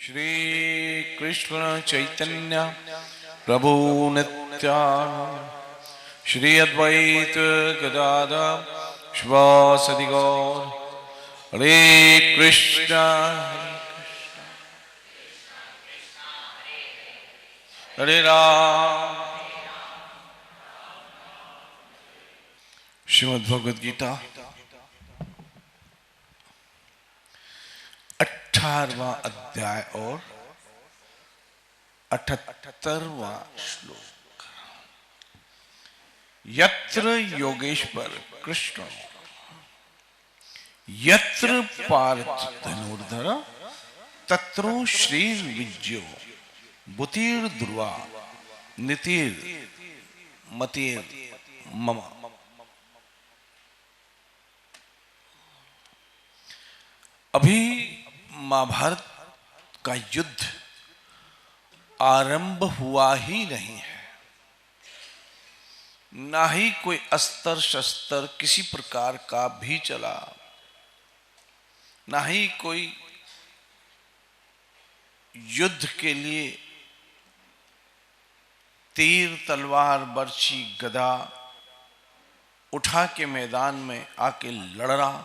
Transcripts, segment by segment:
श्री कृष्ण चैतन्य प्रभु नित्यानंद श्री अद्वैत गदाधर श्रीवासदि गौर हरे कृष्ण हरे राम। श्रीमद् भगवद गीता 18वां अध्याय और 78वां श्लोक। यत्र योगेश्वर कृष्ण यत्र पार्थ धनुर्धर तत्रो श्री विजयो बुतिर ध्रुवा नितिर मतिर मम। अभी महाभारत का युद्ध आरंभ हुआ ही नहीं है, ना ही कोई अस्त्र शस्त्र किसी प्रकार का भी चला, ना ही कोई युद्ध के लिए तीर तलवार बर्छी गदा उठा के मैदान में आके लड़ रहा,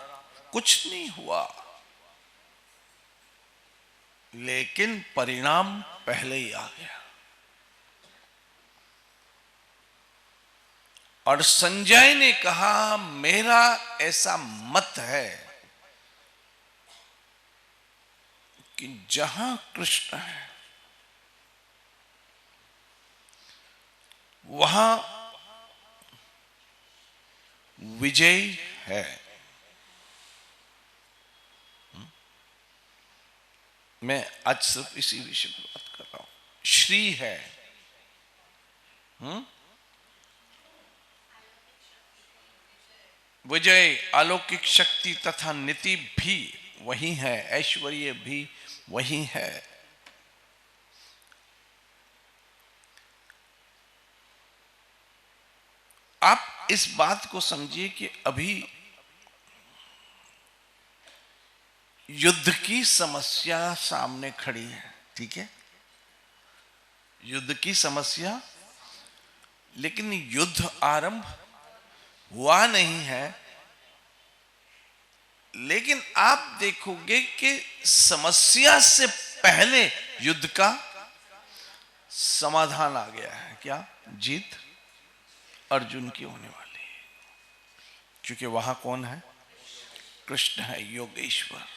कुछ नहीं हुआ। लेकिन परिणाम पहले ही आ गया। और संजय ने कहा मेरा ऐसा मत है कि जहां कृष्ण है वहां विजय है। मैं आज सिर्फ इसी विषय पर बात कर रहा हूं। श्री है, विजय अलौकिक शक्ति तथा नीति भी वही है, ऐश्वर्य भी वही है। आप इस बात को समझिए कि अभी युद्ध की समस्या सामने खड़ी है, ठीक है, युद्ध की समस्या, लेकिन युद्ध आरंभ हुआ नहीं है। लेकिन आप देखोगे कि समस्या से पहले युद्ध का समाधान आ गया है। क्या? जीत अर्जुन की होने वाली है, क्योंकि वहां कौन है? कृष्ण है, योगेश्वर।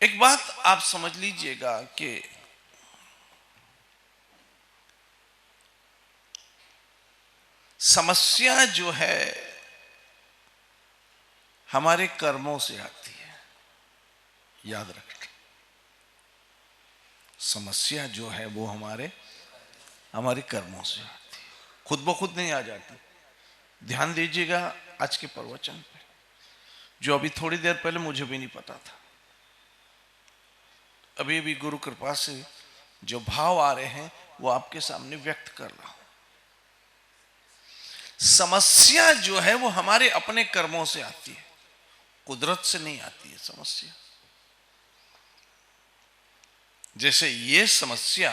एक बात आप समझ लीजिएगा कि समस्या जो है हमारे कर्मों से आती है, याद रखें। समस्या जो है वो हमारे कर्मों से आती है, खुद ब खुद नहीं आ जाती। ध्यान दीजिएगा आज के प्रवचन पे, जो अभी थोड़ी देर पहले मुझे भी नहीं पता था। अभी भी गुरु कृपा से जो भाव आ रहे हैं वो आपके सामने व्यक्त कर रहा हूं। समस्या जो है वो हमारे अपने कर्मों से आती है, कुदरत से नहीं आती है समस्या। जैसे ये समस्या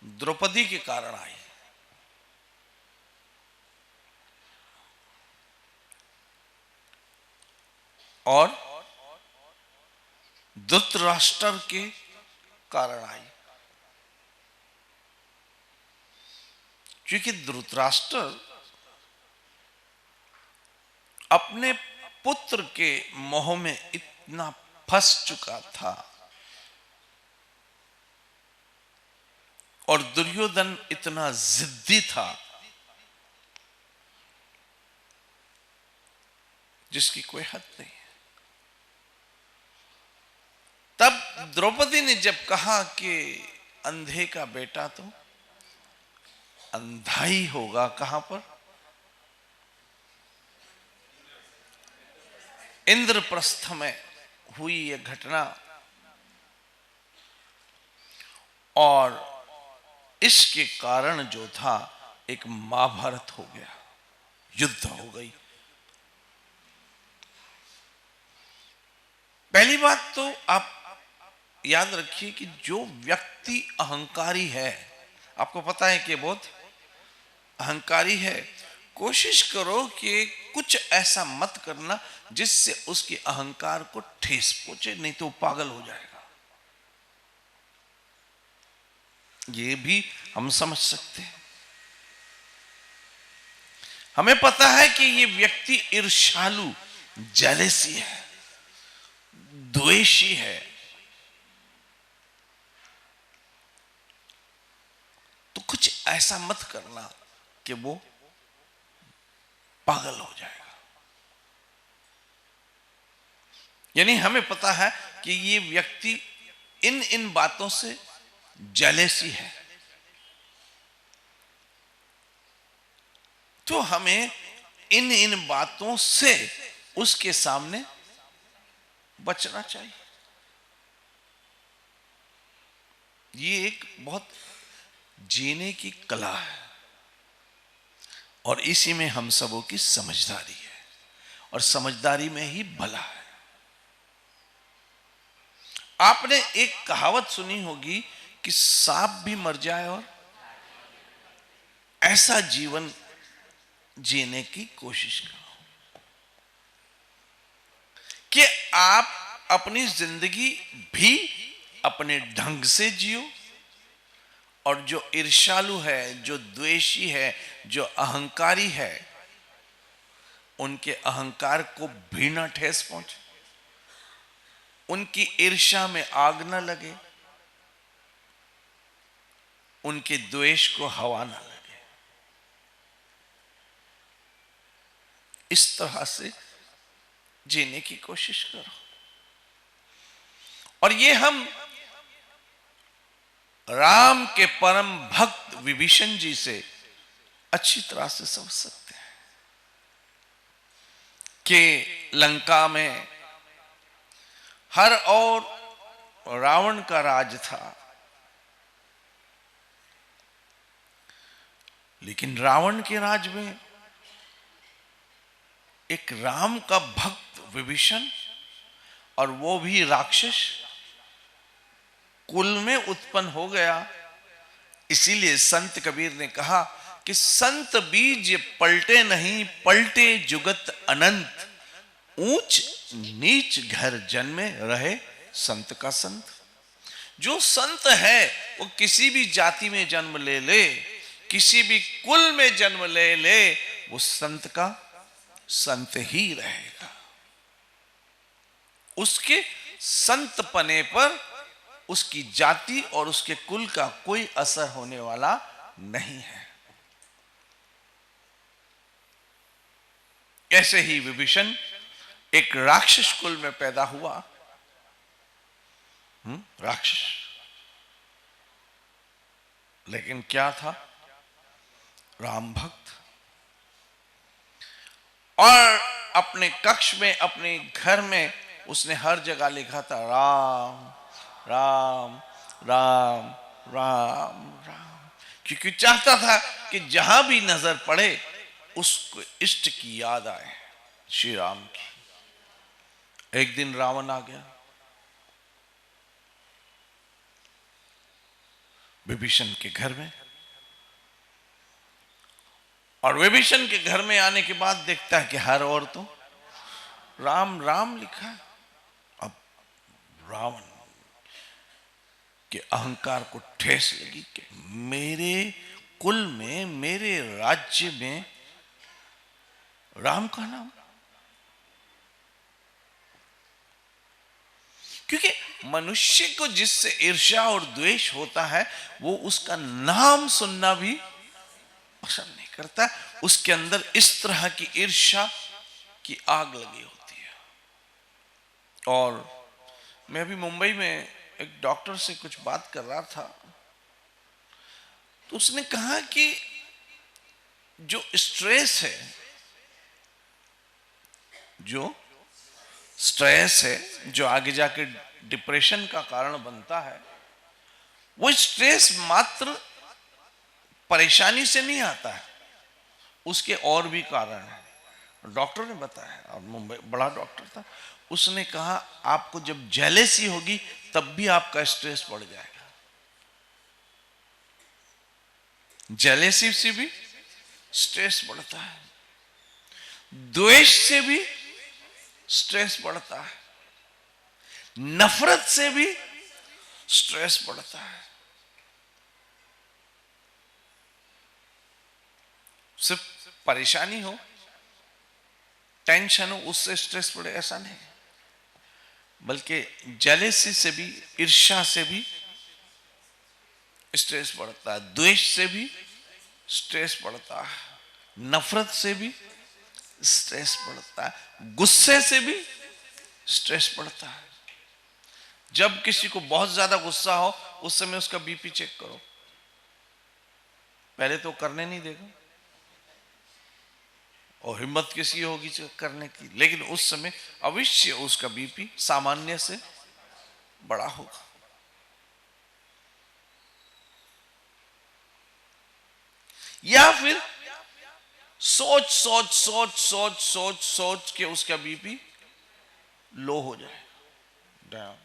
द्रौपदी के कारण आई, और धृतराष्ट्र के कारण आई, क्योंकि धृतराष्ट्र अपने पुत्र के मोह में इतना फंस चुका था, और दुर्योधन इतना जिद्दी था जिसकी कोई हद नहीं है। तब द्रौपदी ने जब कहा कि अंधे का बेटा तो अंधा ही होगा, कहां पर? इंद्रप्रस्थ में हुई यह घटना, और इसके कारण जो था एक महाभारत हो गया, युद्ध हो गई। पहली बात तो आप याद रखिए कि जो व्यक्ति अहंकारी है, आपको पता है कि बहुत अहंकारी है, कोशिश करो कि कुछ ऐसा मत करना जिससे उसके अहंकार को ठेस पहुंचे, नहीं तो पागल हो जाएगा। ये भी हम समझ सकते हैं। हमें पता है कि ये व्यक्ति ईर्ष्यालु, जेलेसी है, द्वेषी है, तो कुछ ऐसा मत करना कि वो पागल हो जाएगा। यानी हमें पता है कि ये व्यक्ति इन इन बातों से जेलेसी है, तो हमें इन इन बातों से उसके सामने बचना चाहिए। ये एक बहुत जीने की कला है और इसी में हम सबों की समझदारी है, और समझदारी में ही भला है। आपने एक कहावत सुनी होगी कि सांप भी मर जाए और ऐसा जीवन जीने की कोशिश करो कि आप अपनी जिंदगी भी अपने ढंग से जियो, और जो ईर्ष्यालु है, जो द्वेषी है, जो अहंकारी है, उनके अहंकार को भी ना ठेस पहुंचे, उनकी ईर्ष्या में आग न लगे, उनके द्वेष को हवा न लगे। इस तरह से जीने की कोशिश करो। और ये हम राम के परम भक्त विभीषण जी से अच्छी तरह से समझ सकते हैं कि लंका में हर और रावण का राज था, लेकिन रावण के राज में एक राम का भक्त विभीषण, और वो भी राक्षस कुल में उत्पन्न हो गया। इसीलिए संत कबीर ने कहा कि संत बीज पलटे नहीं, पलटे जुगत अनंत, ऊंच नीच घर जन्मे रहे संत का संत। जो संत है वो किसी भी जाति में जन्म ले ले, किसी भी कुल में जन्म ले ले, वो संत का संत ही रहेगा। उसके संत पने पर उसकी जाति और उसके कुल का कोई असर होने वाला नहीं है। ऐसे ही विभीषण एक राक्षस कुल में पैदा हुआ, राक्षस, लेकिन क्या था? राम भक्त। और अपने कक्ष में, अपने घर में उसने हर जगह लिखा था राम राम राम राम राम, क्योंकि चाहता था कि जहां भी नजर पड़े उसको इष्ट की याद आए, श्री राम की। एक दिन रावण आ गया विभीषण के घर में, और विभीषण के घर में आने के बाद देखता है कि हर ओर तो राम राम लिखा है। अब रावण के अहंकार को ठेस लगी कि मेरे कुल में, मेरे राज्य में राम का नाम, क्योंकि मनुष्य को जिससे ईर्ष्या और द्वेष होता है वो उसका नाम सुनना भी पसंद नहीं करता। उसके अंदर इस तरह की ईर्ष्या की आग लगी होती है। और मैं अभी मुंबई में एक डॉक्टर से कुछ बात कर रहा था, तो उसने कहा कि जो स्ट्रेस है, जो स्ट्रेस है, जो आगे जाके डिप्रेशन का कारण बनता है, वो स्ट्रेस मात्र परेशानी से नहीं आता है, उसके और भी कारण हैं। डॉक्टर ने बताया, और मुंबई बड़ा डॉक्टर था, उसने कहा आपको जब जेलेसी होगी तब भी आपका स्ट्रेस बढ़ जाएगा। जेलेसी से भी स्ट्रेस बढ़ता है, द्वेष से भी स्ट्रेस बढ़ता है, नफरत से भी स्ट्रेस बढ़ता है। सिर्फ परेशानी हो, टेंशन हो, उससे स्ट्रेस बढ़े ऐसा नहीं, बल्कि जेलेसी से भी, ईर्ष्या से भी स्ट्रेस बढ़ता है, द्वेष से भी स्ट्रेस बढ़ता है, नफरत से भी स्ट्रेस बढ़ता है, गुस्से से भी स्ट्रेस बढ़ता है। जब किसी को बहुत ज्यादा गुस्सा हो उस समय उसका बीपी चेक करो, पहले तो करने नहीं देगा और हिम्मत किसी होगी चेक करने की, लेकिन उस समय अवश्य उसका बीपी सामान्य से बड़ा होगा। या फिर सोच सोच सोच सोच सोच सोच के उसका बीपी लो हो जाए, डाउन।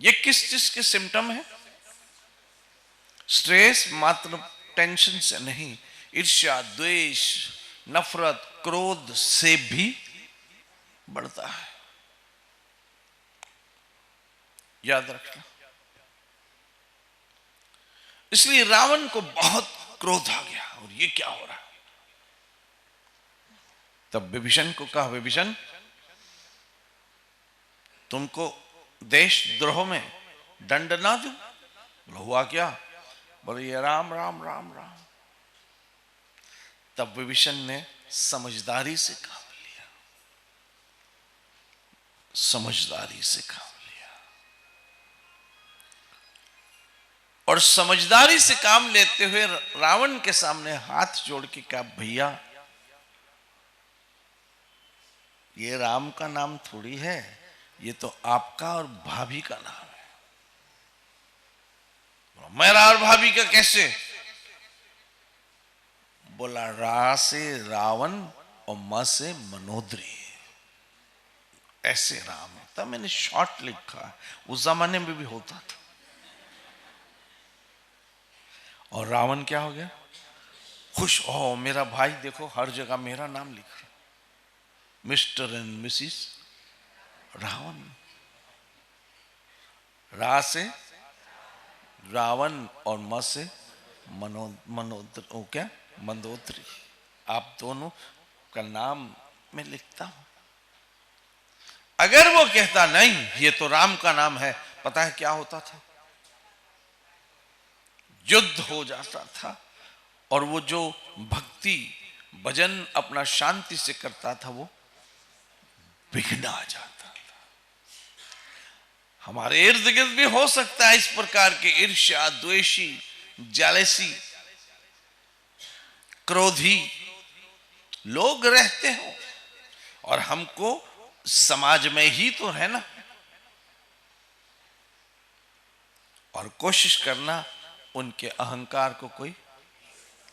ये किस चीज के सिम्टम है? स्ट्रेस मात्र टेंशन से नहीं, ईर्ष्या, द्वेष, नफरत, क्रोध से भी बढ़ता है, याद रखना। इसलिए रावण को बहुत क्रोध आ गया, और ये क्या हो रहा है। तब विभीषण को कहा, विभीषण तुमको देशद्रोह में दंड ना दूं? बोला हुआ क्या? बोले ये राम राम राम राम। तब विभीषण ने समझदारी से काम लिया, समझदारी से काम लिया, और समझदारी से काम लेते हुए रावण के सामने हाथ जोड़ के कहा, भैया ये राम का नाम थोड़ी है, ये तो आपका और भाभी का नाम है। मेरा और भाभी का कैसे? बोला रा से रावण और म से मनोदरी, ऐसे राम होता। मैंने शॉर्ट लिखा है, उस जमाने में भी होता था। और रावण क्या हो गया? खुश, हो मेरा भाई देखो हर जगह मेरा नाम लिख रहा, मिस्टर एंड मिसिस रावण। रा से रावण और म से मनोदरी, क्या मंदोदरी, आप दोनों का नाम मैं लिखता हूं। अगर वो कहता नहीं ये तो राम का नाम है, पता है क्या होता था? युद्ध हो जाता था, और वो जो भक्ति भजन अपना शांति से करता था वो विघ्न आ जाता था। हमारे इर्द गिर्द भी हो सकता है इस प्रकार के ईर्ष्या, द्वेषी, जेलेसी, क्रोधी लोग रहते हो, और हमको समाज में ही तो है ना। और कोशिश करना उनके अहंकार को कोई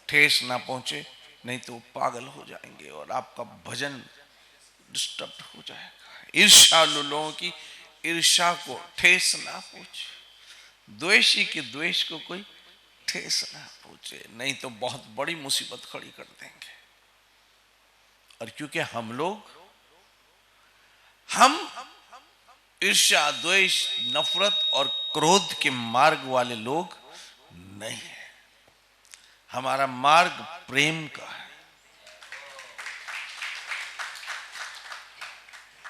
ठेस ना पहुंचे, नहीं तो पागल हो जाएंगे और आपका भजन डिस्टर्ब हो जाएगा। ईर्ष्यालु लोगों की ईर्ष्या को ठेस ना पहुंचे, द्वेषी के द्वेष को कोई ठेस ना पहुंचे, नहीं तो बहुत बड़ी मुसीबत खड़ी कर देंगे। और क्योंकि हम ईर्ष्या, द्वेष, नफरत और क्रोध के मार्ग वाले लोग नहीं है, हमारा मार्ग प्रेम का है।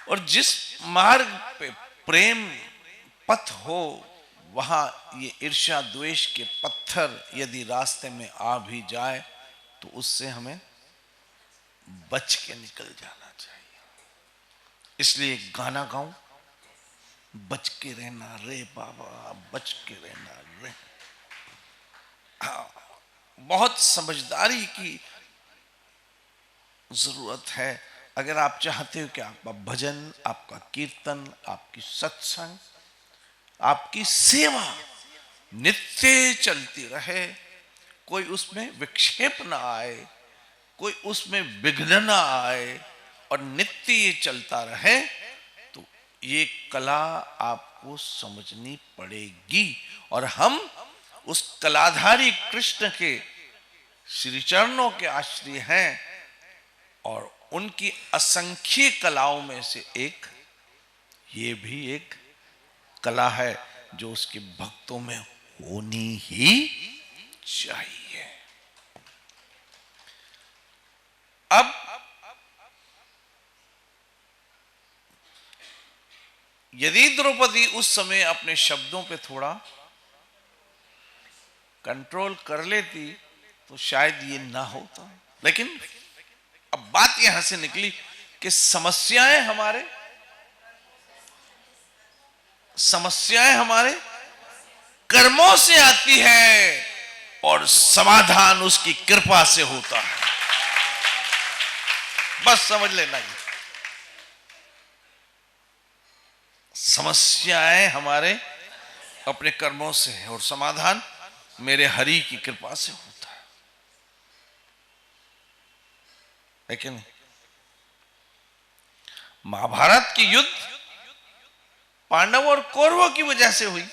और जिस मार्ग पे प्रेम पथ हो, वहां ये ईर्ष्या द्वेष के पत्थर यदि रास्ते में आ भी जाए तो उससे हमें बच के निकल जाना चाहिए। इसलिए गाना गाऊं, बच के रहना रे बाबा, बच के रहना रे। हाँ, बहुत समझदारी की जरूरत है। अगर आप चाहते हो कि आपका भजन, आपका कीर्तन, आपकी सत्संग, आपकी सेवा नित्य चलती रहे, कोई उसमें विक्षेप ना आए, कोई उसमें विघ्न ना आए और नित्य ये चलता रहे, तो ये कला आपको समझनी पड़ेगी। और हम उस कलाधारी कृष्ण के श्री चरणों के आश्रय हैं और उनकी असंख्य कलाओं में से एक ये भी एक कला है जो उसके भक्तों में होनी ही चाहिए। अब यदि द्रौपदी उस समय अपने शब्दों पे थोड़ा कंट्रोल कर लेती तो शायद ये ना होता। लेकिन अब बात यहां से निकली कि समस्याएं हमारे कर्मों से आती है और समाधान उसकी कृपा से होता है। बस समझ लेना, ये समस्याएं हमारे अपने कर्मों से है और समाधान मेरे हरि की कृपा से होता है। लेकिन महाभारत की युद्ध पांडवों और कौरवों की वजह से हुई,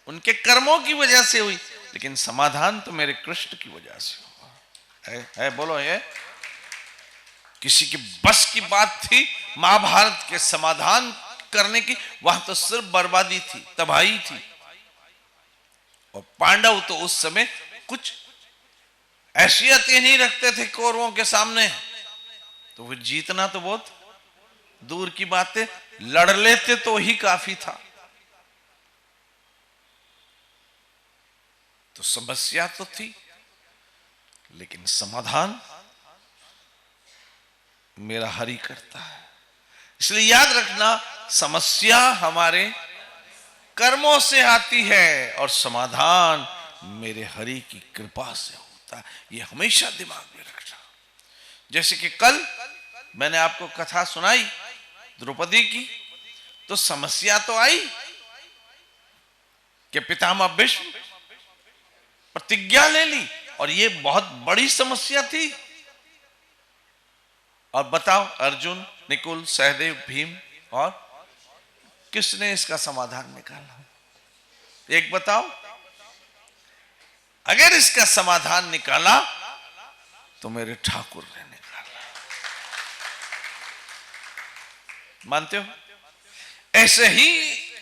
उनके कर्मों की वजह से हुई, लेकिन समाधान तो मेरे कृष्ण की वजह से हुआ है। बोलो, ये किसी के बस की बात थी महाभारत के समाधान करने की? वहां तो सिर्फ बर्बादी थी, तबाही थी। और पांडव तो उस समय कुछ हैसियतें नहीं रखते थे कौरवों के सामने, तो फिर जीतना तो बहुत दूर की बात है, लड़ लेते तो ही काफी था। तो समस्या तो थी, लेकिन समाधान मेरा हरि करता है। इसलिए याद रखना, समस्या हमारे कर्मों से आती है और समाधान मेरे हरि की कृपा से होता है। ये हमेशा दिमाग में रखना। जैसे कि कल मैंने आपको कथा सुनाई द्रौपदी की, तो समस्या तो आई कि पितामह भीष्म प्रतिज्ञा ले ली और ये बहुत बड़ी समस्या थी। और बताओ, अर्जुन, निकुल, सहदेव, भीम और किसने इसका समाधान निकाला? एक बताओ। अगर इसका समाधान निकाला तो मेरे ठाकुर ने निकाला। मानते हो? ऐसे ही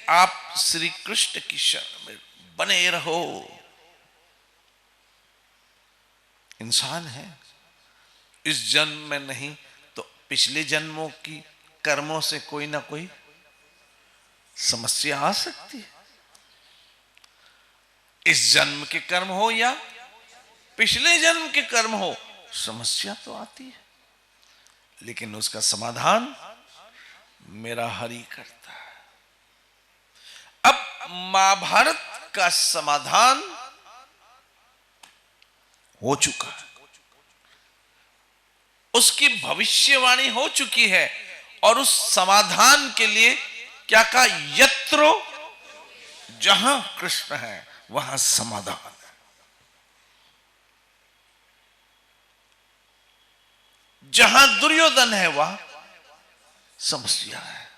आप श्री कृष्ण की शरण में बने रहो। इंसान है, इस जन्म में नहीं तो पिछले जन्मों की कर्मों से कोई ना कोई समस्या आ सकती है। इस जन्म के कर्म हो या पिछले जन्म के कर्म हो, समस्या तो आती है, लेकिन उसका समाधान मेरा हरि करता है। अब महाभारत का समाधान हो चुका है, उसकी भविष्यवाणी हो चुकी है और उस समाधान के लिए क्या कहा? यत्रो, जहां कृष्ण है वहां समाधान है। जहां दुर्योधन है वहां समस्या है।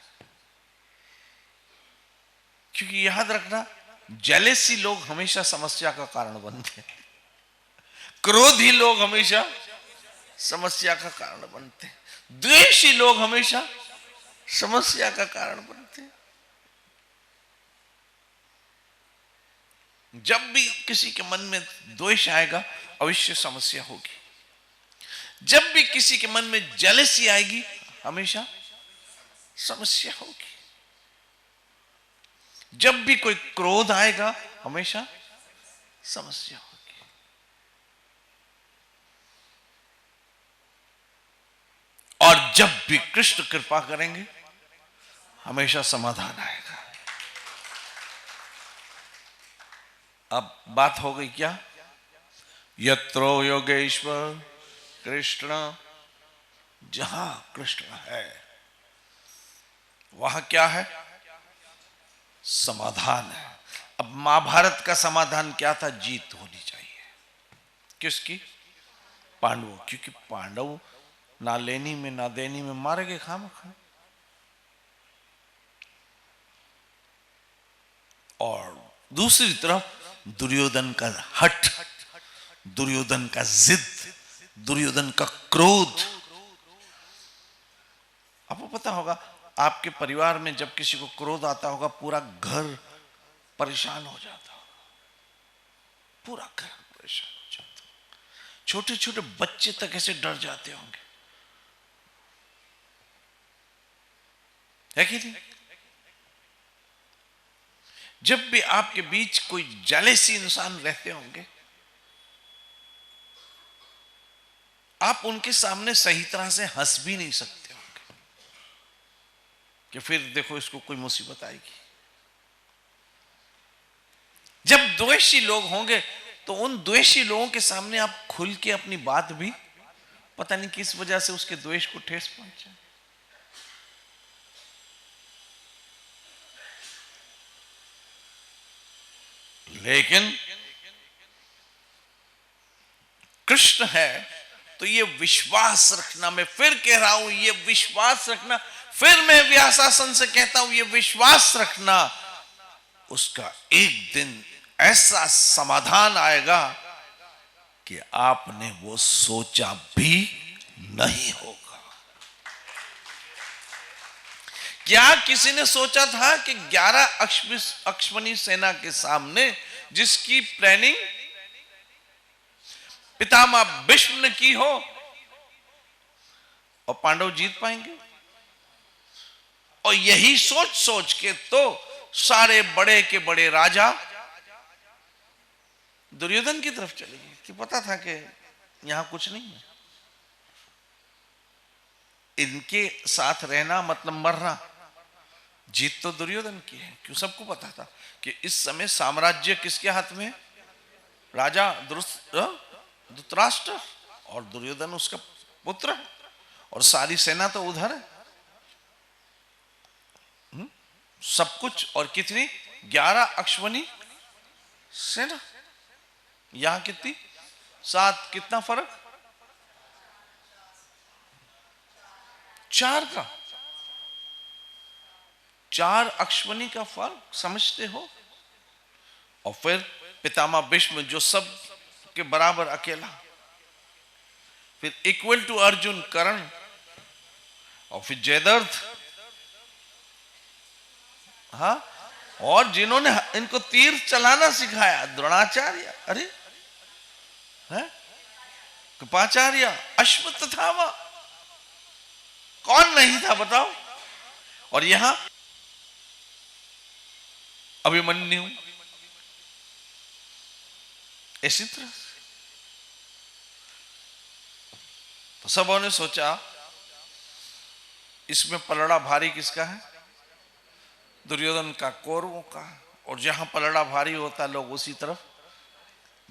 क्योंकि याद रखना, जेलेसी लोग हमेशा समस्या का कारण बनते हैं, क्रोधी लोग हमेशा समस्या का कारण बनते हैं, द्वेषी लोग हमेशा समस्या का कारण बनते हैं। जब भी किसी के मन में द्वेष आएगा अवश्य समस्या होगी। जब भी किसी के मन में जेलसी आएगी हमेशा समस्या होगी। जब भी कोई क्रोध आएगा हमेशा समस्या होगी। और जब भी कृष्ण कृपा करेंगे हमेशा समाधान आएगा। अब बात हो गई क्या? यत्रो योगेश्वर कृष्ण, जहां कृष्ण है वहां क्या है? समाधान है। अब महाभारत का समाधान क्या था? जीत होनी चाहिए। किसकी? पांडवों, क्योंकि पांडव ना लेनी में ना देनी में मारे गए खामखा। और दूसरी तरफ दुर्योधन का हठ, दुर्योधन का जिद, दुर्योधन का क्रोध। आपको पता होगा आपके परिवार में जब किसी को क्रोध आता होगा पूरा घर परेशान हो जाता होगा, पूरा घर परेशान हो जाता होगा। छोटे छोटे बच्चे तक ऐसे डर जाते होंगे, है कि नहीं? जब भी आपके बीच कोई जेलेसी इंसान रहते होंगे, आप उनके सामने सही तरह से हंस भी नहीं सकते होंगे कि फिर देखो इसको कोई मुसीबत आएगी। जब द्वेषी लोग होंगे तो उन द्वेषी लोगों के सामने आप खुल के अपनी बात भी, पता नहीं किस वजह से उसके द्वेष को ठेस पहुंचे। लेकिन कृष्ण है तो ये विश्वास रखना, मैं फिर कह रहा हूं ये विश्वास रखना, फिर मैं व्यासासन से कहता हूं ये विश्वास रखना, उसका एक दिन ऐसा समाधान आएगा कि आपने वो सोचा भी नहीं होगा। क्या किसी ने सोचा था कि 11 अश्वनी सेना के सामने जिसकी प्लानिंग पितामह भीष्म ने की हो और पांडव जीत पाएंगे? और यही सोच सोच के तो सारे बड़े के बड़े राजा दुर्योधन की तरफ चले गए कि पता था कि यहां कुछ नहीं है, इनके साथ रहना मतलब मरना। जीत तो दुर्योधन की है, क्यों? सबको पता था कि इस समय साम्राज्य किसके हाथ में है? राजा धृतराष्ट्र, और दुर्योधन उसका पुत्र है, और सारी सेना तो उधर है। सब कुछ, और कितनी? 11 अश्वनी सेना, यहां कितनी? 7, कितना फर्क? 4 का, 4 अश्वनी का फर्क, समझते हो? और फिर पितामह भीष्म जो सब के बराबर अकेला, फिर इक्वल टू अर्जुन कर्ण, और फिर जयद्रथ, हाँ, और जिन्होंने इनको तीर चलाना सिखाया द्रोणाचार्य, अरे है कृपाचार्य, अश्वत्थामा, कौन नहीं था बताओ? और यहां अभिमन्यु, इसी तरह से तो सबों ने सोचा इसमें पलड़ा भारी किसका है? दुर्योधन का, कौरवों का। और जहां पलड़ा भारी होता लोग उसी तरफ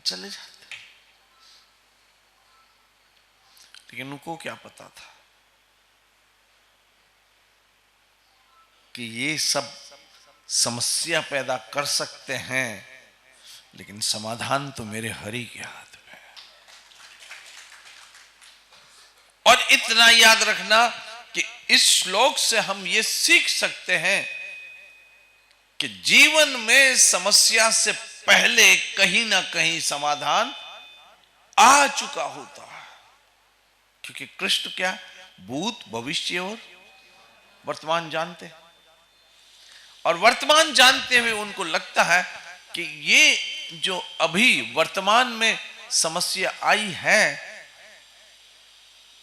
चले जाते। लेकिन उनको क्या पता था कि ये सब समस्या पैदा कर सकते हैं, लेकिन समाधान तो मेरे हरि के हाथ में है। और इतना याद रखना कि इस श्लोक से हम ये सीख सकते हैं कि जीवन में समस्या से पहले कहीं ना कहीं समाधान आ चुका होता है। क्योंकि कृष्ण क्या? भूत, भविष्य और वर्तमान जानते हैं, और वर्तमान जानते हुए उनको लगता है कि ये जो अभी वर्तमान में समस्या आई है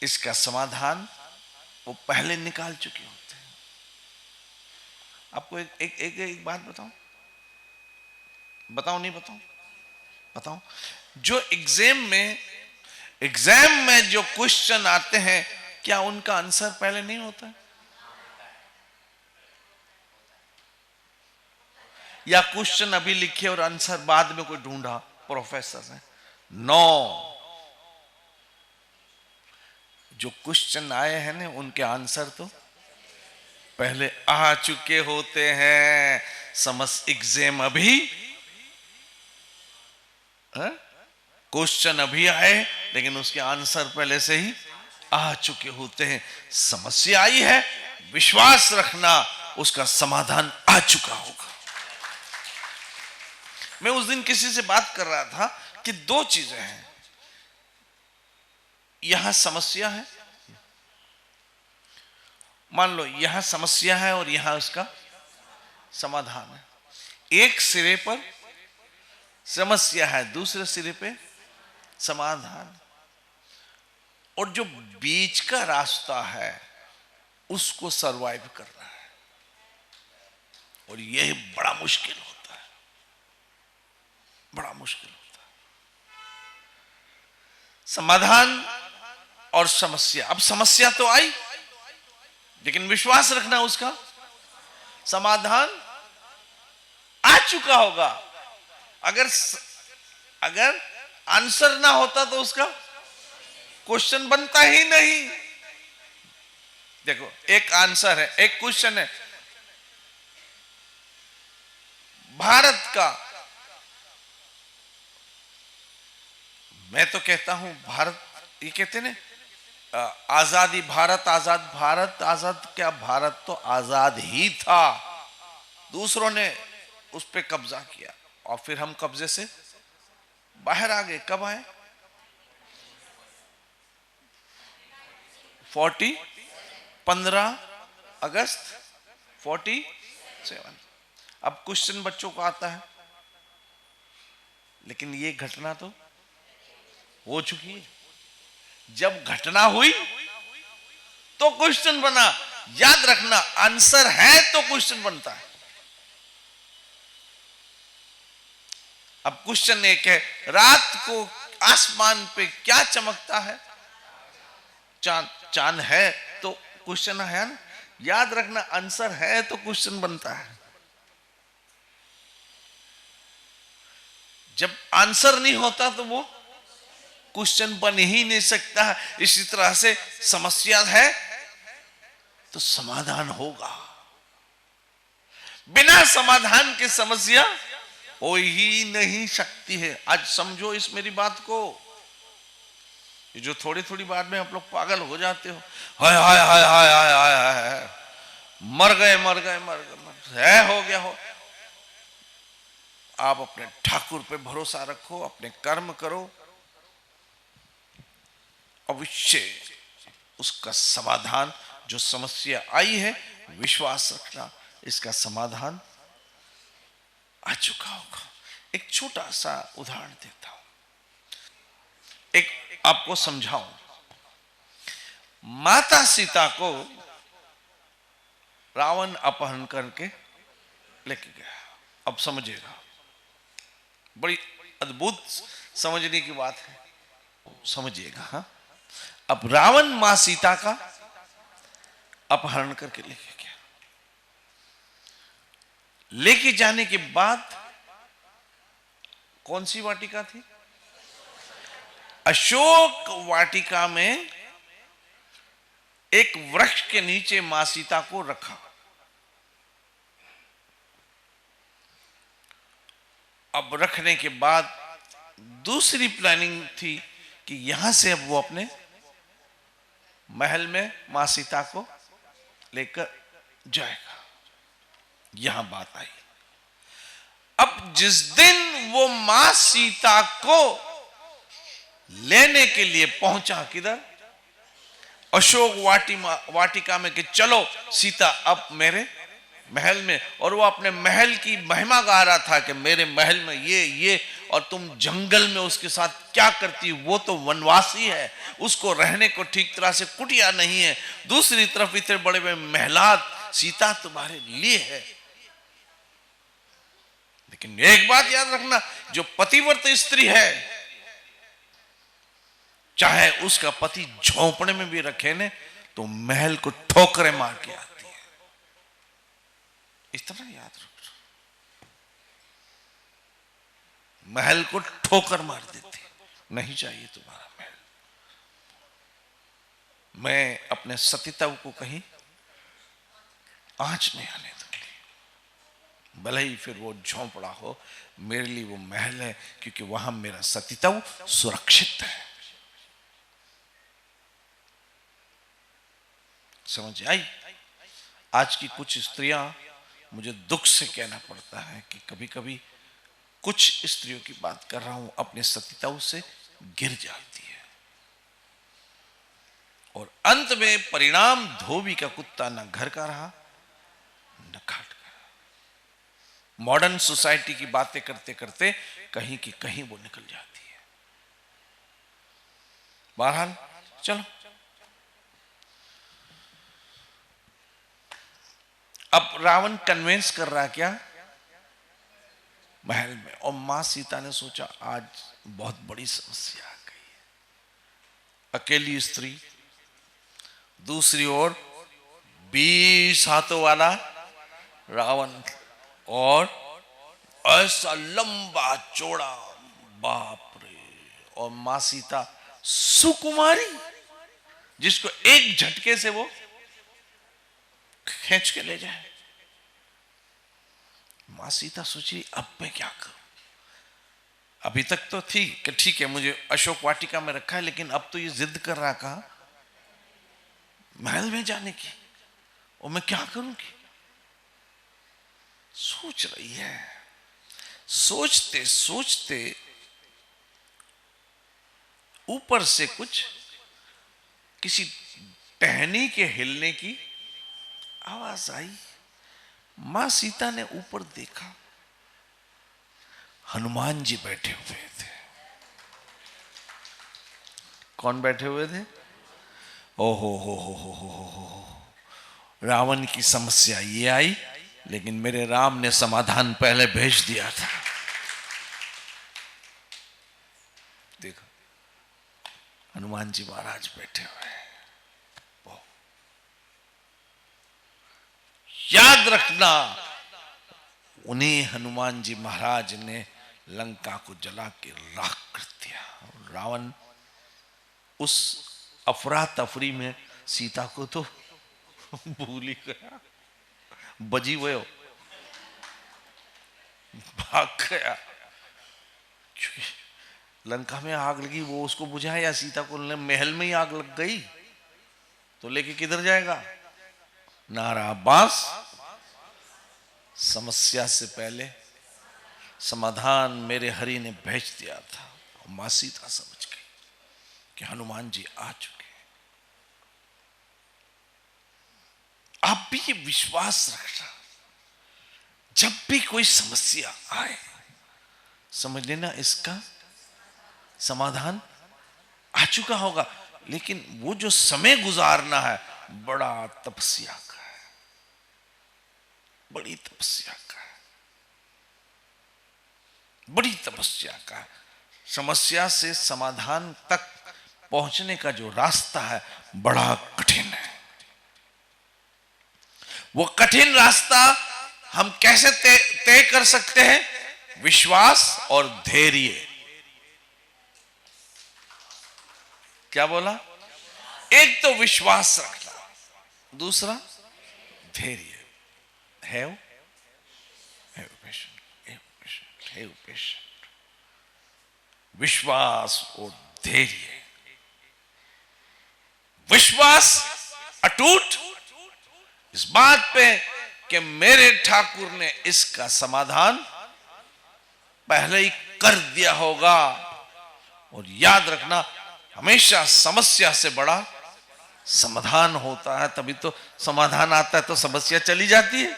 इसका समाधान वो पहले निकाल चुके होते हैं। आपको एक बात बताऊं, बताऊं नहीं बताऊं? बताऊं। जो एग्जाम में जो क्वेश्चन आते हैं, क्या उनका आंसर पहले नहीं होता है? या क्वेश्चन अभी लिखे और आंसर बाद में कोई ढूंढा, प्रोफेसर है? नो, जो क्वेश्चन आए हैं ना उनके आंसर तो पहले आ चुके होते हैं। समझ, एग्जाम अभी है? क्वेश्चन अभी आए लेकिन उसके आंसर पहले से ही आ चुके होते हैं। समस्या आई है, विश्वास रखना उसका समाधान आ चुका होगा। मैं उस दिन किसी से बात कर रहा था कि दो चीजें हैं, यहां समस्या है, मान लो यहां समस्या है और यहां उसका समाधान है। एक सिरे पर समस्या है, दूसरे सिरे पे समाधान, और जो बीच का रास्ता है उसको सरवाइव करना है, और यह बड़ा मुश्किल होता है, बड़ा मुश्किल होता है। समाधान और समस्या, अब समस्या तो आई लेकिन विश्वास रखना उसका समाधान आ चुका होगा। अगर आंसर ना होता तो उसका क्वेश्चन बनता ही नहीं। देखो, एक आंसर है, एक क्वेश्चन है, भारत का, मैं तो कहता हूं भारत, ये कहते ना आजादी, भारत आजाद, भारत आजाद क्या, भारत तो आजाद ही था, दूसरों ने उस पर कब्जा किया और फिर हम कब्जे से बाहर आ गए। कब आए? 15 अगस्त 47। अब क्वेश्चन बच्चों को आता है, लेकिन ये घटना तो हो चुकी है। जब घटना हुई तो क्वेश्चन बना। याद रखना, आंसर है तो क्वेश्चन बनता है। अब क्वेश्चन एक है, रात को आसमान पे क्या चमकता है? चांद। चांद है तो क्वेश्चन है ना। याद रखना, आंसर है तो क्वेश्चन बनता है। जब आंसर नहीं होता तो वो क्वेश्चन बन ही नहीं सकता। इसी तरह से समस्या है तो समाधान होगा। बिना समाधान के समस्या हो ही नहीं सकती है। आज समझो इस मेरी बात को। ये जो थोड़ी थोड़ी बात में आप लोग पागल हो जाते हो, हाय हाय हाय हाय हाय हाय हाय, मर गए मर गए मर गए, है हो गया हो। आप अपने ठाकुर पे भरोसा रखो, अपने कर्म करो, अवश्य उसका समाधान, जो समस्या आई है विश्वास रखना, इसका समाधान आ चुका होगा। एक छोटा सा उदाहरण देता हूं, एक आपको समझाऊं। माता सीता को रावण अपहरण करके लेके गया। अब समझिएगा, बड़ी अद्भुत समझने की बात है, समझिएगा। हाँ, अब रावण मां सीता का अपहरण करके लेके गया। लेके जाने के बाद कौन सी वाटिका थी? अशोक वाटिका में एक वृक्ष के नीचे मां सीता को रखा। अब रखने के बाद दूसरी प्लानिंग थी कि यहां से अब वो अपने महल में मां सीता को लेकर जाएगा। यहां बात आई। अब जिस दिन वो मां सीता को लेने के लिए पहुंचा, किधर? अशोक वाटिका में, कि चलो सीता अब मेरे महल में, और वो अपने महल की महिमा गा रहा था कि मेरे महल में ये, और तुम जंगल में उसके साथ क्या करती? वो तो वनवासी है, उसको रहने को ठीक तरह से कुटिया नहीं है, दूसरी तरफ इतने बड़े बड़े महलात सीता तुम्हारे लिए है। लेकिन एक बात याद रखना, जो पतिव्रत स्त्री है, चाहे उसका पति झोंपड़े में भी रखे ने तो महल को ठोकरें मार के आती है। इतना याद रखो, महल को ठोकर मार देती। नहीं चाहिए तुम्हारा महल। मैं अपने सतीत्व को कहीं आंच नहीं आने दूंगी। भले ही फिर वो झोंपड़ा हो, मेरे लिए वो महल है, क्योंकि वहां मेरा सतीत्व सुरक्षित है। समझ आई? आज की कुछ स्त्रियां, मुझे दुख से कहना पड़ता है कि कभी कभी कुछ स्त्रियों की बात कर रहा हूं, अपने सतीत्व से गिर जाती है और अंत में परिणाम धोबी का कुत्ता न घर का रहा न घाट का। मॉडर्न सोसाइटी की बातें करते करते कहीं की कहीं वो निकल जाती है। बहरहाल चलो, अब रावण कन्विंस कर रहा क्या महल में, और मां सीता ने सोचा आज बहुत बड़ी समस्या आ गई है। अकेली स्त्री, दूसरी ओर 20 हाथों वाला रावण, और ऐसा लंबा चौड़ा, बाप रे। और मां सीता सुकुमारी, जिसको एक झटके से वो खींच के ले जाए। मां सीता सोची अब मैं क्या करूं। अभी तक तो थी कि ठीक है मुझे अशोक वाटिका में रखा है, लेकिन अब तो ये जिद कर रहा कहा महल में जाने की, और मैं क्या करूंगी। सोच रही है। सोचते सोचते ऊपर से कुछ किसी टहनी के हिलने की आवाज आई। मां सीता ने ऊपर देखा, हनुमान जी बैठे हुए थे। कौन बैठे हुए थे? ओहो हो। रावण की समस्या ये आई, लेकिन मेरे राम ने समाधान पहले भेज दिया था। देखो हनुमान जी महाराज बैठे हुए हैं। याद रखना, उन्हीं हनुमान जी महाराज ने लंका को जला के राख कर दिया। रावण उस अफरा तफरी में सीता को तो भूल ही गया, बजी वो भाग गया। लंका में आग लगी, वो उसको बुझाया, या सीता को महल में ही आग लग गई तो लेके किधर जाएगा? नारा बांस। समस्या से पहले समाधान मेरे हरि ने भेज दिया था। मां सीता समझ गई कि हनुमान जी आ चुके हैं। आप भी ये विश्वास रखना, जब भी कोई समस्या आए समझ लेना इसका समाधान आ चुका होगा। लेकिन वो जो समय गुजारना है बड़ा तपस्या का है, बड़ी तपस्या का है, बड़ी तपस्या का है। समस्या से समाधान तक पहुंचने का जो रास्ता है बड़ा कठिन है। वो कठिन रास्ता हम कैसे तय कर सकते हैं? विश्वास और धैर्य। क्या बोला? एक तो विश्वास रखना, दूसरा धैर्य। हैव पेशेंट, विश्वास और धैर्य। विश्वास अटूट इस बात पे कि मेरे ठाकुर ने इसका समाधान पहले ही कर दिया होगा। और याद रखना, हमेशा समस्या से बड़ा समाधान होता है। तभी तो समाधान आता है तो समस्या चली जाती है।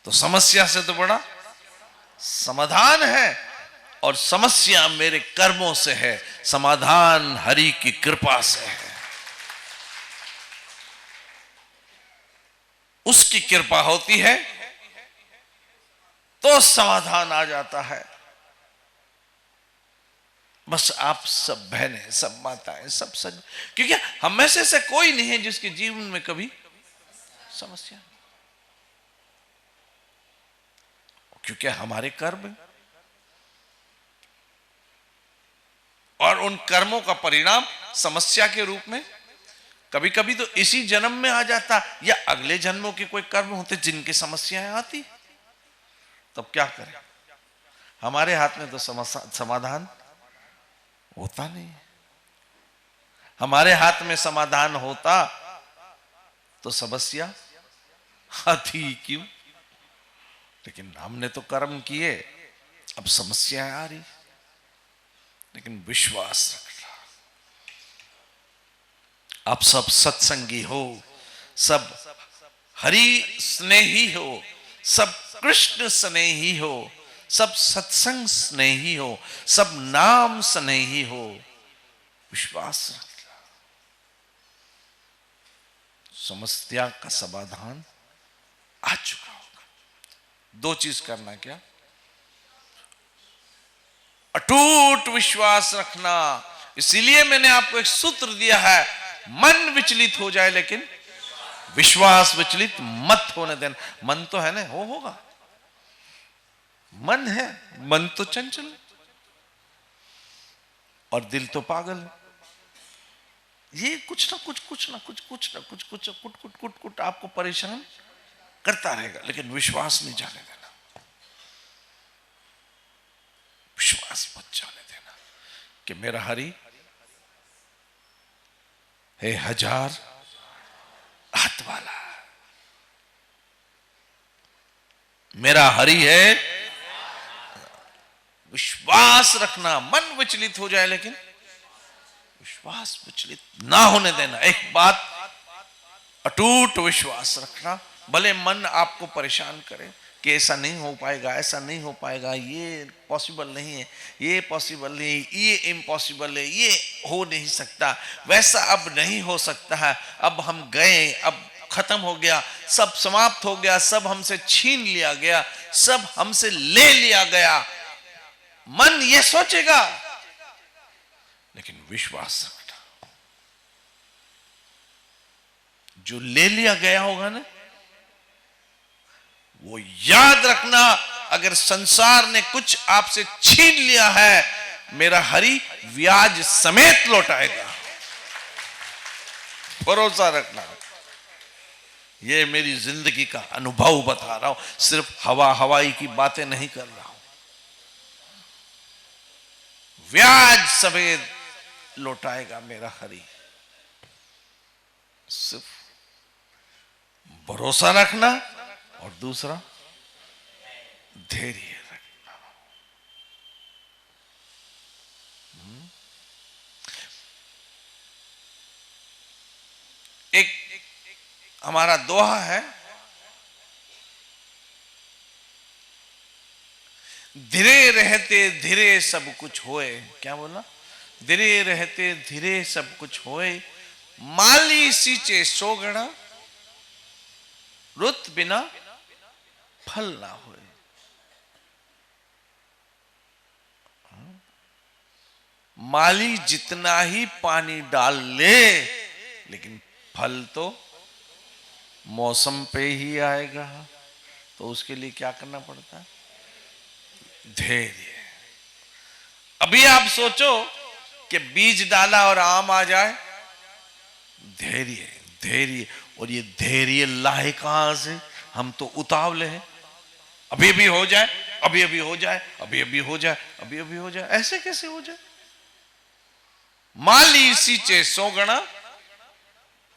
तो समस्या से तो बड़ा समाधान है, और समस्या मेरे कर्मों से है, समाधान हरि की कृपा से है। उसकी कृपा होती है तो समाधान आ जाता है। बस आप सब बहनें, सब माताएं, सब सज, क्योंकि हम में से कोई नहीं है जिसके जीवन में कभी समस्या, क्योंकि हमारे कर्म और उन कर्मों का परिणाम समस्या के रूप में कभी कभी तो इसी जन्म में आ जाता, या अगले जन्मों के कोई कर्म होते जिनकी समस्याएं आती, तब क्या करें? हमारे हाथ में तो समाधान होता नहीं है। हमारे हाथ में समाधान होता तो समस्या आती क्यों? लेकिन हमने तो कर्म किए, अब समस्याएं आ रही। लेकिन विश्वास रखना, आप सब सत्संगी हो, सब हरि स्नेही हो, सब कृष्ण स्नेही हो, सब सत्संग स्नेही हो, सब नाम स्नेही हो। विश्वास रखना, समस्या का समाधान आ चुका होगा। दो चीज करना, क्या? अटूट विश्वास रखना। इसीलिए मैंने आपको एक सूत्र दिया है, मन विचलित हो जाए लेकिन विश्वास विचलित मत होने देना। मन तो है ना, होगा, मन है, मन तो चंचल और दिल तो पागल है। ये कुछ ना कुछ कुट कुट कुट आपको परेशान करता रहेगा, लेकिन विश्वास नहीं जाने देना। विश्वास मत जाने देना कि मेरा हरि है हजार हाथ वाला, मेरा हरि है। विश्वास रखना, मन विचलित हो जाए लेकिन विश्वास विचलित ना होने देना। एक बात, अटूट विश्वास रखना, भले मन आपको परेशान करे कि ऐसा नहीं हो पाएगा, ऐसा नहीं हो पाएगा, ये पॉसिबल नहीं है, ये पॉसिबल नहीं है, ये इम्पॉसिबल है, ये हो नहीं सकता, वैसा अब नहीं हो सकता है, अब हम गए, अब खत्म हो गया, सब समाप्त हो गया, सब हमसे छीन लिया गया, सब हमसे ले लिया गया। मन ये सोचेगा, लेकिन विश्वास रखना, जो ले लिया गया होगा ना, वो याद रखना। अगर संसार ने कुछ आपसे छीन लिया है, मेरा हरि ब्याज समेत लौटाएगा। भरोसा रखना। ये मेरी जिंदगी का अनुभव बता रहा हूं, सिर्फ हवाई की बातें नहीं कर रहा हूं। ब्याज समेत लौटाएगा मेरा हरि। सिर्फ भरोसा रखना, और दूसरा धैर्य रखना। एक हमारा दोहा है, धीरे रहते धीरे सब कुछ होए। क्या बोला? धीरे रहते धीरे सब कुछ होए, माली सींचे सो गणा, रुत बिना फल ना होए। माली जितना ही पानी डाल ले, लेकिन फल तो मौसम पे ही आएगा। तो उसके लिए क्या करना पड़ता है? धैर्य। अभी आप सोचो कि बीज डाला और आम आ जाए, धैर्य धैर्य। और ये धैर्य लाए कहां से? हम तो उतावले हैं, अभी अभी हो जाए, अभी अभी हो जाए, अभी अभी हो जाए, अभी अभी हो जाए। ऐसे कैसे हो जाए? माली सींचे सो गणा,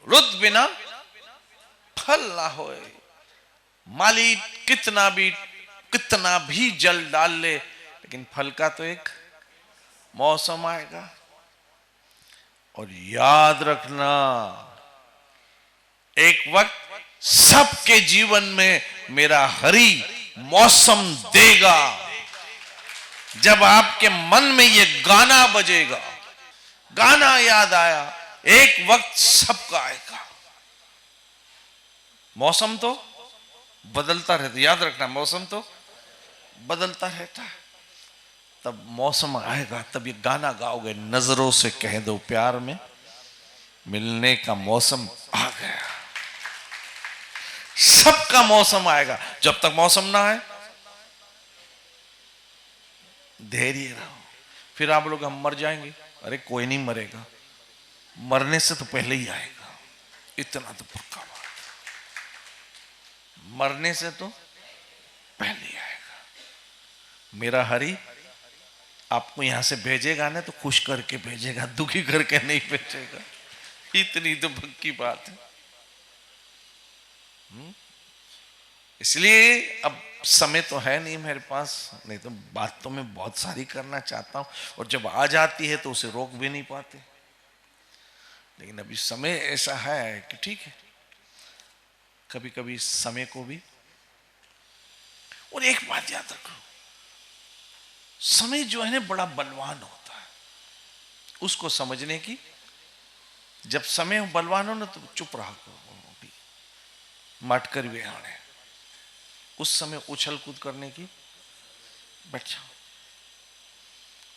रुत बिना फल ना होए। माली कितना भी जल डाल ले, लेकिन फल का तो एक मौसम आएगा। और याद रखना, एक वक्त सबके जीवन में मेरा हरि मौसम देगा। जब आपके मन में ये गाना बजेगा, गाना याद आया, एक वक्त सबका आएगा। मौसम तो बदलता रहता, याद रखना, मौसम तो बदलता रहता है। तब मौसम आएगा, तब ये गाना गाओगे, नजरों से कह दो प्यार में मिलने का मौसम आ गया। सबका मौसम आएगा। जब तक मौसम ना आए, धैर्य रहो। फिर आप लोग हम मर जाएंगे, अरे कोई नहीं मरेगा, मरने से तो पहले ही आएगा। इतना तो पक्का बात, मरने से तो पहले आएगा। मेरा हरि आपको यहां से भेजेगा ना तो खुश करके भेजेगा, दुखी करके नहीं भेजेगा। इतनी तो पक्की बात है। इसलिए अब समय तो है नहीं मेरे पास, नहीं तो बात तो मैं बहुत सारी करना चाहता हूं, और जब आ जाती है तो उसे रोक भी नहीं पाते। लेकिन अभी समय ऐसा है कि ठीक है, कभी कभी समय को भी। और एक बात याद रखो, समय जो है ना बड़ा बलवान होता है, उसको समझने की, जब समय बलवान हो ना तो चुप रहा करो, मट कर भी आने, उस समय उछल कूद करने की बैठ जाओ।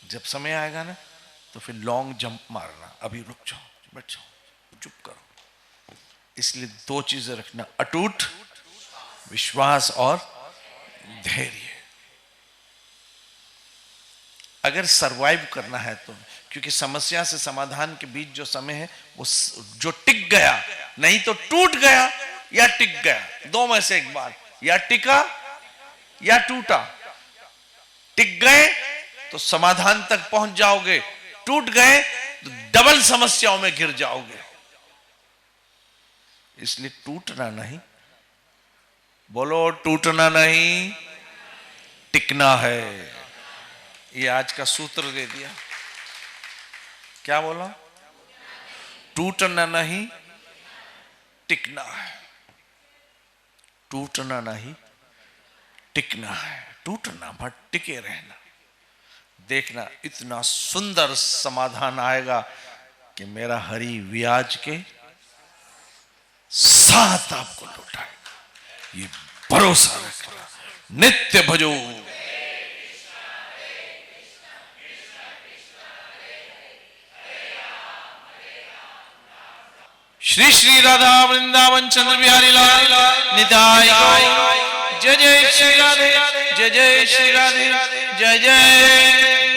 जब समय आएगा ना तो फिर लॉन्ग जंप मारना, अभी रुक जाओ, बैठ जाओ, चुप करो। इसलिए दो चीजें रखना, अटूट विश्वास और धैर्य। अगर सरवाइव करना है तो, क्योंकि समस्या से समाधान के बीच जो समय है वो जो टिक गया, नहीं तो टूट गया या टिक गया, दो में से एक बार, या टिका या टूटा। टिक गए तो समाधान तक पहुंच जाओगे, टूट गए तो डबल समस्याओं में घिर जाओगे। इसलिए टूटना नहीं, बोलो टूटना नहीं, टिकना है। ये आज का सूत्र दे दिया। क्या बोला? टूटना नहीं, टिकना है। टूटना नहीं, टिकना है। टूटना मत, टिके रहना। देखना इतना सुंदर समाधान आएगा कि मेरा हरि व्याज के साथ आपको लौटाएगा। ये भरोसा रखना। नित्य भजो श्री श्री राधा वृंदावन चंद्र बिहारी लाल निताय गौर। जय जय श्री राधे, जय जय श्री राधे, जय जय